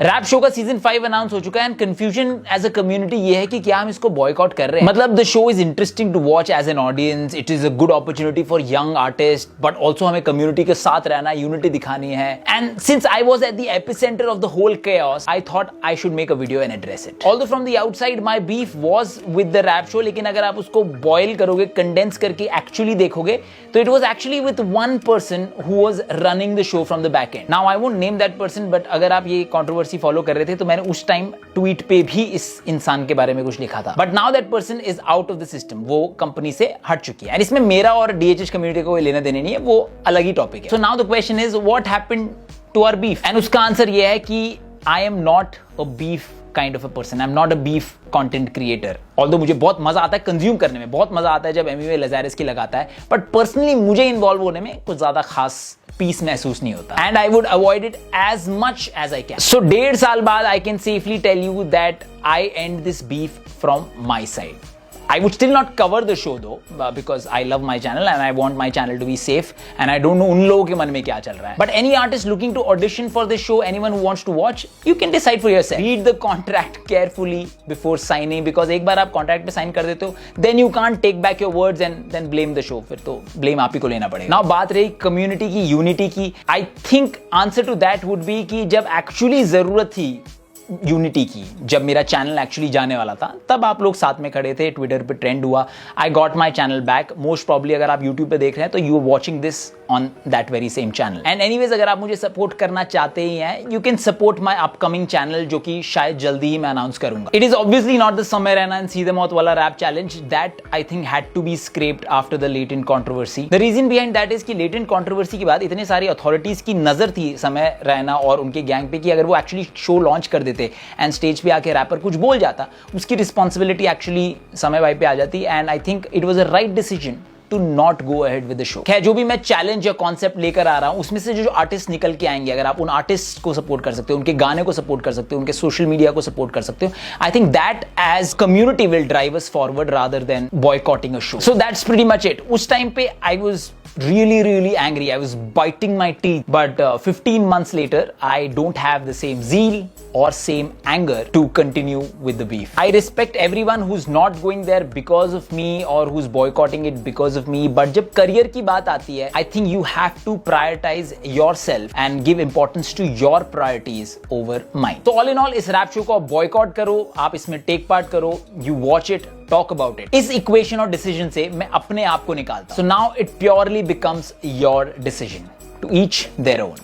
Rap show का season 5 announce हो चुका है and confusion as a community ये है कि क्या हम इसको बॉयकॉट कर रहे हैं। मतलब the show is interesting to watch as an audience, it is a good opportunity for young artist, but also हमें कम्युनिटी के साथ रहना, यूनिटी दिखानी है। And since I was at the epicentre of the whole chaos, I thought I should make a video and address it. Although from the outside my beef was with the rap show, लेकिन अगर आप उसको boil करोगे, condense करके actually देखोगे तो it was actually with one person who was running the show from the back end. Now I won't name that person, but अगर आप ये कंट्रोवर्सी फॉलो कर रहे थे तो मैंने उस टाइम ट्वीट पे भी इस इंसान के बारे में कुछ लिखा था। But now that person is out of the system, वो कंपनी से हट चुकी है एंड इसमें मेरा और डीएचएच कम्युनिटी को कोई लेना देने नहीं है, वो अलग ही टॉपिक है। So now the question is what happened to our beef, and उसका आंसर ये है कि I am not a beef kind of a person, I am not a beef content creator. Although मुझे बहुत मजा आता है कंज्यूम करने में, बहुत मजा आता है जब एमिवे लजारेस की लगाता है, बट पर्सनली मुझे इन्वॉल्व होने में कुछ ज्यादा खास पीस महसूस नहीं होता and I would avoid it as much as I can. So 1.5 साल बाद I can safely tell you that I end this beef from my side. I would still not cover the show though, because I love my channel and I want my channel to be safe and I don't know उन लोगों के मन में क्या चल रहा है. But any artist looking to audition for this show, anyone who wants to watch, you can decide for yourself. Read the contract carefully before signing, because एक बार आप contract पे sign कर देते हो, then you can't take back your words and then blame the show. फिर तो blame आप ही को लेना पड़ेगा. Now बात रही community की, unity की. I think answer to that would be कि जब actually जरूरत थी यूनिटी की, जब मेरा चैनल एक्चुअली जाने वाला था, तब आप लोग साथ में खड़े थे, ट्विटर पे ट्रेंड हुआ, I got my channel back. Most probably अगर आप यूट्यूब पे देख रहे हैं तो you are watching this on that very same channel. And anyways अगर आप मुझे सपोर्ट करना चाहते ही हैं, you can support my upcoming channel, जो कि शायद जल्दी ही मैं अनाउंस करूंगा. It is obviously not the Samay Raina and Seedhe Maut वाला rap challenge that I think had to be scraped after the Latent controversy. The reason behind that is कि Latent controversy के बाद इतने सारी अथॉरिटीज की नजर थी समय रैना और उनके गैंग पे कि अगर वो एक्चुअली शो लॉन्च कर देते एंड स्टेज पे आके रैपर कुछ बोल जाता, उसकी रिस्पॉन्सिबिलिटी एक्चुअली समय भाई पे आ जाती. And I think it was a right decision to not go ahead with the show. खैर, जो भी मैं चैलेंज या कॉन्सेप्ट लेकर आ रहा हूं, उसमें से जो आर्टिस्ट निकल के आएंगे, अगर आप उन आर्टिस्ट को सपोर्ट कर सकते हो, उनके गाने को सपोर्ट कर सकते हो, उनके सोशल मीडिया को सपोर्ट कर सकते हो, I think that as community will drive us forward rather than boycotting a show. So that's pretty much it. उस टाइम पे I was really angry. I was biting my teeth. But 15 months later, I don't have the same zeal or same anger to continue with the beef. I respect everyone who's not going there because of me or who's boycotting it because of me. But जब career की बात आती है, I think you have to prioritize yourself and give importance to your priorities over mine. So all in all, इस rap show को boycott करो, आप इसमें take part करो, you watch it, talk about it. इस equation और decision से मैं अपने आप को निकालता हूं. So now it purely becomes your decision. To each their own.